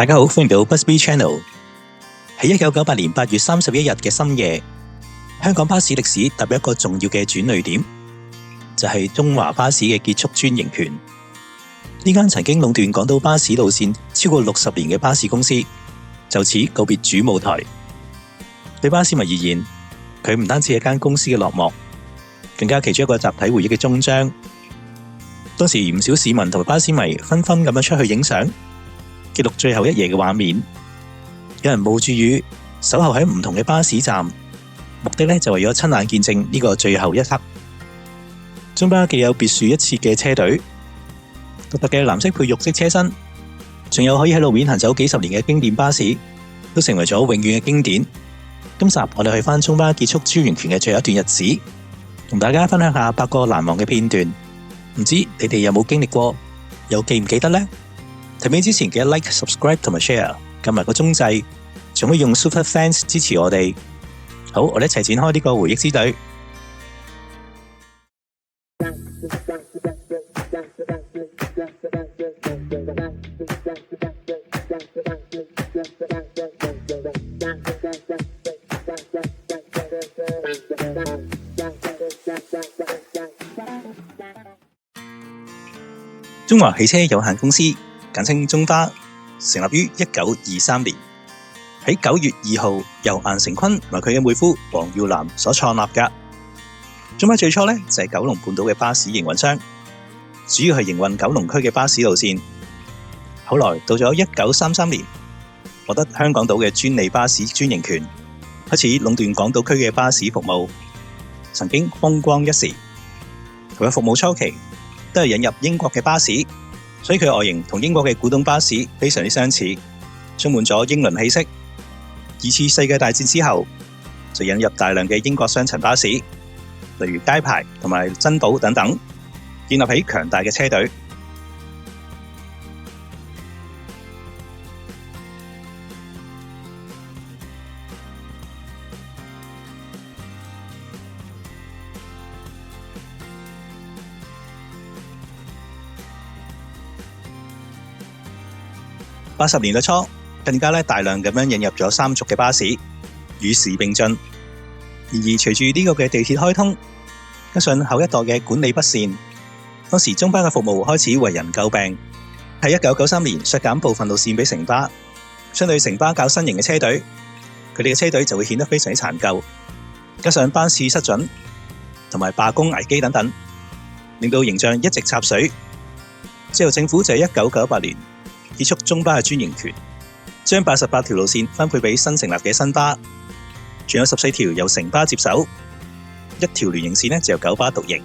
大家好，歡迎到 Busby Channel。喺1998年8月31日嘅深夜，香港巴士歷史踏入一個重要嘅轉捩點，就係中華巴士嘅結束專營權。呢間曾經壟斷港島巴士路線超過60年嘅巴士公司，就此告別主舞台。對巴士迷而言，佢唔單止係一間公司嘅落幕，更加其中一個集體回憶嘅終章。當時唔少市民同埋巴士迷紛紛咁樣出去影相，記錄最後一夜嘅畫面。有人冒住雨守候喺唔同嘅巴士站，目的就為咗親眼見證呢個最後一刻。中巴既有別樹一幟嘅車隊，獨特嘅藍色配肉色車身，仲有可以喺路面行走幾十年嘅經典巴士，都成為咗永遠嘅經典。今集我哋去返中巴結束專營權嘅最後一段日子，同大家分享下8個難忘嘅片段。唔知你哋有冇經歷過，又記唔記得呢？睇片之前記得 like、subscribe 同埋 share， 撳埋個鐘掣，仲可以用 Super Fans 支持我哋。好，我哋一齊展開呢個回憶之旅。中華汽車有限公司，簡稱中巴，成立於1923年，喺9月2號由顏成坤同埋佢嘅妹夫黃耀南所創立㗎。中巴最初就係九龍半島嘅巴士營運商，主要係營運九龍區嘅巴士路線。後來到咗1933年，獲得香港島嘅專利巴士專營權，開始壟斷港島區嘅巴士服務，曾經風光一時。佢嘅服務初期都係引入英國嘅巴士，所以佢外形同英國嘅古董巴士非常之相似，充滿咗英倫氣息。2次世界大戰之後，就引入大量嘅英國雙層巴士，例如佳牌同埋珍寶等等，建立起強大嘅車隊。80年代初，更加大量咁樣引入咗3軸嘅巴士，與時並進。然而隨住呢個嘅地鐵開通，加上後一代嘅管理不善，當時中巴嘅服務開始為人詬病。喺1993年削減部分路線俾城巴，相對城巴較新型嘅車隊，佢哋嘅車隊就會顯得非常之殘舊。加上班次失準同埋罷工危機等等，令到形象一直插水。之後政府就喺1998年結束中巴嘅專營權，將88條路線分配俾新成立嘅新巴，仲有14條由城巴接手，1條聯營線就由九巴獨營。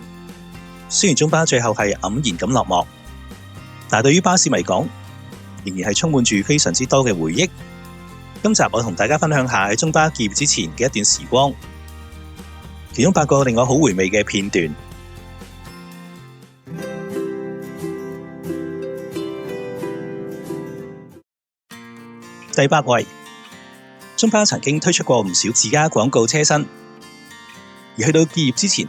雖然中巴最後係黯然咁落幕，但係對於巴士迷講，仍然係充滿住非常之多嘅回憶。今集我同大家分享下喺中巴結業之前嘅一段時光，其中8個令我好回味嘅片段。第8位，中巴曾經推出過唔少自家廣告車身，而去到結業之前，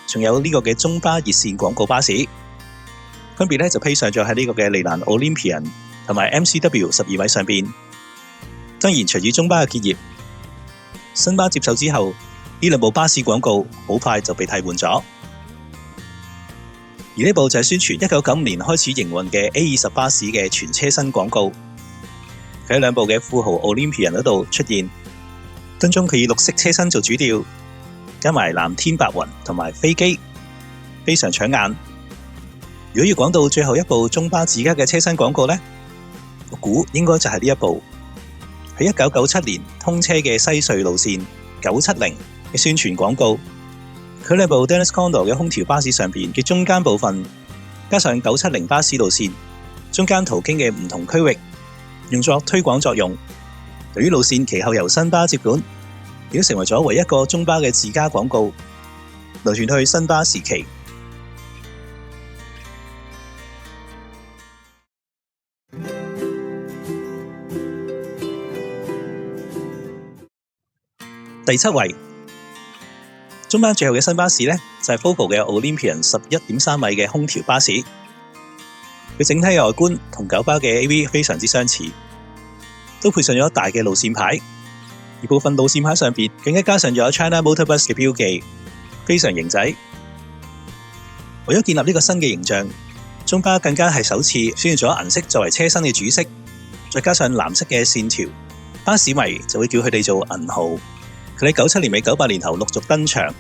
仲有呢個嘅中巴熱線廣告巴士，分別就披上咗喺呢個嘅利蘭 Olympian 同埋 MCW 12米上邊。當然，隨住中巴嘅結業，新巴接手之後，呢2部巴士廣告好快就被替換咗。而呢部就係宣傳1995年開始營運嘅 A20巴士嘅全車身廣告。佢喺2部嘅富豪 Olympian 嗰度出現，當中佢以綠色車身做主調，加埋藍天白雲同埋飛機，非常搶眼。如果要講到最後一部中巴自家嘅車身廣告呢，我估應該就係呢一部，喺1997年通車嘅西隧路線970嘅宣傳廣告。佢2部 Dennis Condor 嘅空調巴士上邊嘅中間部分，加上970巴士路線中間途經嘅唔同區域，用作推廣作用。由於路線其後由新巴接管，亦都成為咗唯一一個中巴嘅自家廣告，流傳去新巴時期。第7位，中巴最後嘅新巴士就係 Volvo 嘅 Olympian 11.3米嘅空調巴士。佢整體嘅外觀同九巴嘅 AV 非常之相似，都配上咗大嘅路線牌，而部分路線牌上邊更加加上咗 China Motor Bus 嘅標記，非常型仔。為咗建立呢個新嘅形象，中巴更加係首次選用咗銀色作為車身嘅主色，再加上藍色嘅線條，巴士迷就會叫佢哋做銀號。佢喺97年尾98年頭陸續登場，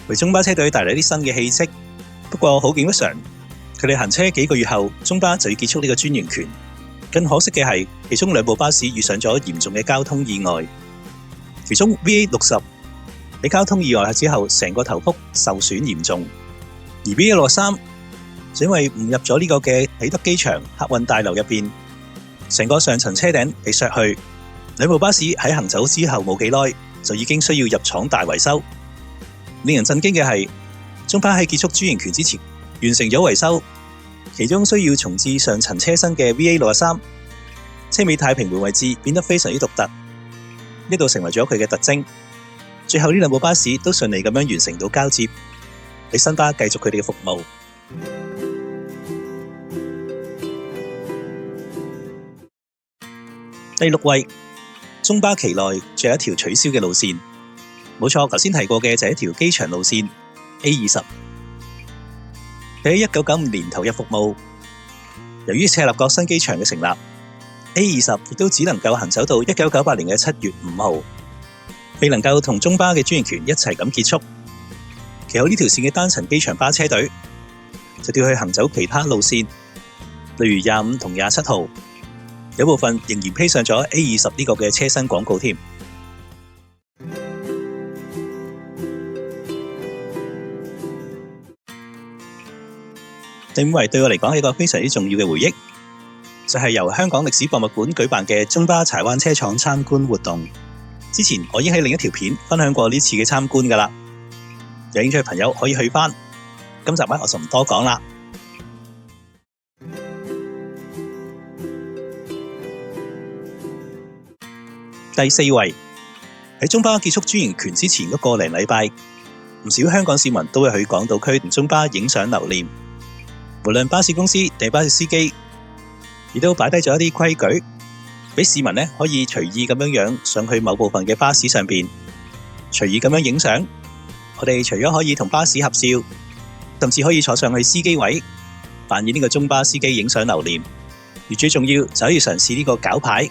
為中巴車隊帶嚟一啲新嘅氣息。不過好景不常，佢哋行車幾個月後，中巴就要結束呢個專營權。更可惜嘅係，其中兩部巴士遇上咗嚴重嘅交通意外。其中 VA60 喺交通意外之後，成個頭蹼受損嚴重；而 VA63 就因為誤入咗呢個嘅啟德機場客運大樓入邊，成個上層車頂被削去。兩部巴士喺行走之後冇幾耐，就已經需要入廠大維修。令人震驚嘅係，中巴喺結束專營權之前完成咗維修，其中需要重置上層車身嘅 VA63 車尾太平門位置變得非常之獨特，呢度成為咗佢嘅特徵。最後呢兩部巴士都順利咁樣完成到交接，俾新巴繼續佢哋嘅服務。第6位，中巴期內仲有一條取消嘅路線，冇錯，頭先提過嘅就係一條機場路線 A20。佢喺1995年投入服務，由於赤鱲角新機場嘅成立，A20亦都只能夠行走到1998年嘅7月5號，未能夠同中巴嘅專營權一齊咁結束。其後呢條線嘅單層機場巴車隊就調去行走其他路線，例如25同27號，有部分仍然披上咗 A20呢個嘅車身廣告添。第5位對我嚟講係一個非常之重要嘅回憶，就係由香港歷史博物館舉辦嘅中巴柴灣車廠參觀活動。之前我已經喺另一條片分享過呢次嘅參觀㗎啦，有興趣嘅朋友可以去返。今集我就唔多講啦。第4位，喺中巴結束專營權之前嗰個零禮拜，唔少香港市民都會去港島區同中巴影相留念。無論巴士公司定巴士司機，亦都擺低咗一啲規矩，俾市民可以隨意咁樣上去某部分嘅巴士上邊，隨意咁樣影相。我哋除咗可以同巴士合照，甚至可以坐上去司機位，扮演呢個中巴司機影相留念。而最重要就可以嘗試呢個絞牌，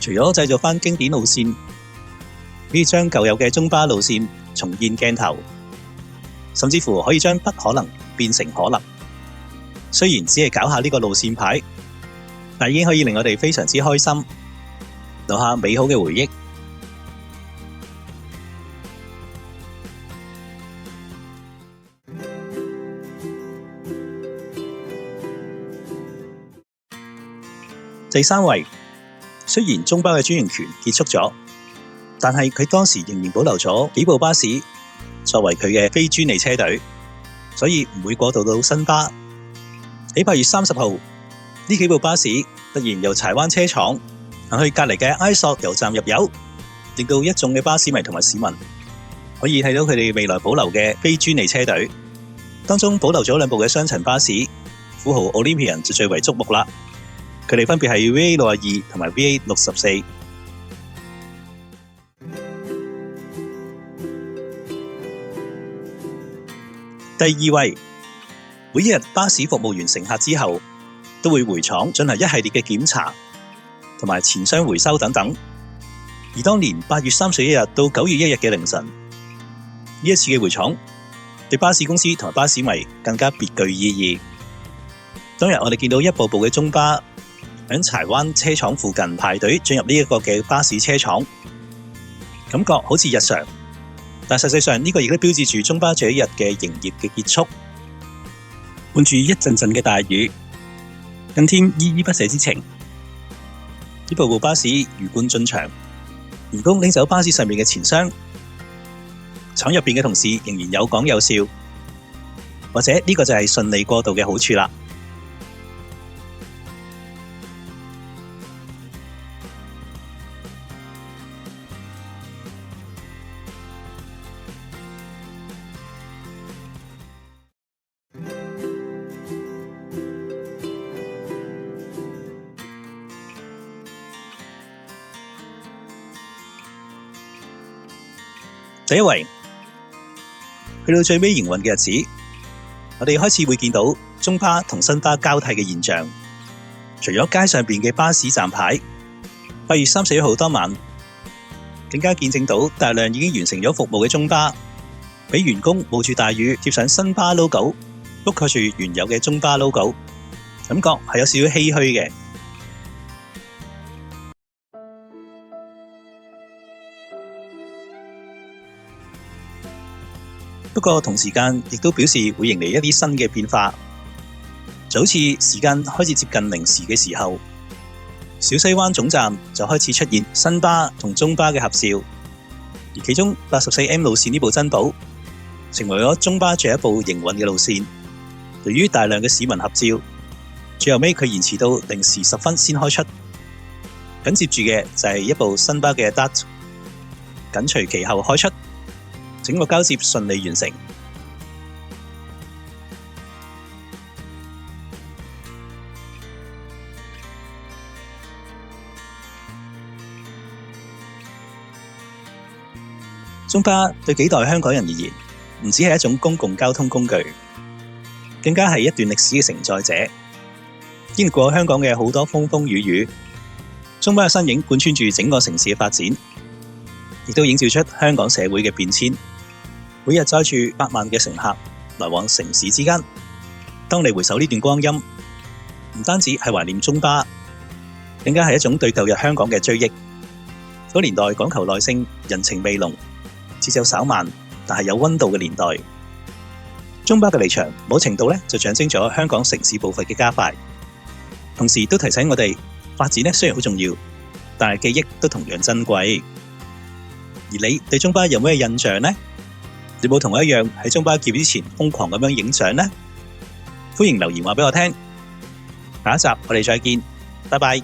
除咗製造翻經典路線，可以將舊有嘅中巴路線重現鏡頭，甚至乎可以將不可能變成可能。雖然只係搞下呢個路線牌，但已經可以令我哋非常之開心，留下美好嘅回憶。第3位，雖然中巴嘅專營權結束咗，但係佢當時仍然保留咗幾部巴士作為佢嘅非專利車隊，所以唔會過渡到新巴。喺8月30號，呢幾部巴士突然由柴灣車廠行去隔離嘅埃索油站入油，令到一眾嘅巴士迷同埋市民可以睇到佢哋未來保留嘅非專利車隊。當中保留咗2部嘅雙層巴士，富豪 Olympian 就最為矚目啦。佢哋分別係 VA62 同埋 VA64。第2位，每一日巴士服務完乘客之後，都會回廠進行一系列嘅檢查同埋錢箱回收等等。而當年8月31日到9月1日嘅凌晨，呢一次嘅回廠對巴士公司同埋巴士迷更加別具意義。當日我哋見到一部部嘅中巴喺柴灣車廠附近排隊進入呢一個嘅巴士車廠，感覺好似日常，但實際上呢個亦都標誌住中巴這一日嘅營業嘅結束。伴住一陣陣嘅大雨，更添依依不捨之情。呢部巴士魚貫進場，員工拎走巴士上面嘅錢箱，廠入邊嘅同事仍然有講有笑，或者呢個就係順利過渡嘅好處啦。第一圍去到最尾營運嘅日子，我哋開始會見到中巴同新巴交替嘅現象。除咗街上邊嘅巴士站牌，8月31號當晚，更加見證到大量已經完成咗服務嘅中巴，俾員工冒住大雨貼上新巴 logo， 覆蓋住原有嘅中巴 logo， 感覺係有少少唏噓嘅。不過同時間亦都表示會迎嚟一啲新嘅變化，就好似時間開始接近零時嘅時候，小西灣總站就開始出現新巴同中巴嘅合照，而其中84M 路線呢部珍寶成為咗中巴最後一部營運嘅路線。對於大量嘅市民合照，最後尾佢延遲到0時10分先開出，緊接住嘅就係一部新巴嘅 DART， 緊隨其後開出。整個交接順利完成。中巴對幾代香港人而言，唔止係一種公共交通工具，更加係一段歷史嘅承載者。經歷過香港嘅好多風風雨雨，中巴嘅身影貫穿住整個城市嘅發展，亦都映照出香港社會嘅變遷。每日載住百萬嘅乘客來往城市之間，當你回首呢段光陰，唔單止係懷念中巴，更加係一種對舊日香港嘅追憶。嗰年代講求耐性，人情味濃，節奏稍慢，但係有溫度嘅年代。中巴嘅離場，某程度咧就象徵咗香港城市步伐嘅加快，同時都提醒我哋發展咧雖然好重要，但係記憶都同樣珍貴。而你對中巴有咩印象呢？你冇同我一樣喺中巴叫之前瘋狂咁樣影相呢？歡迎留言話俾我聽。下一集我哋再見，拜拜。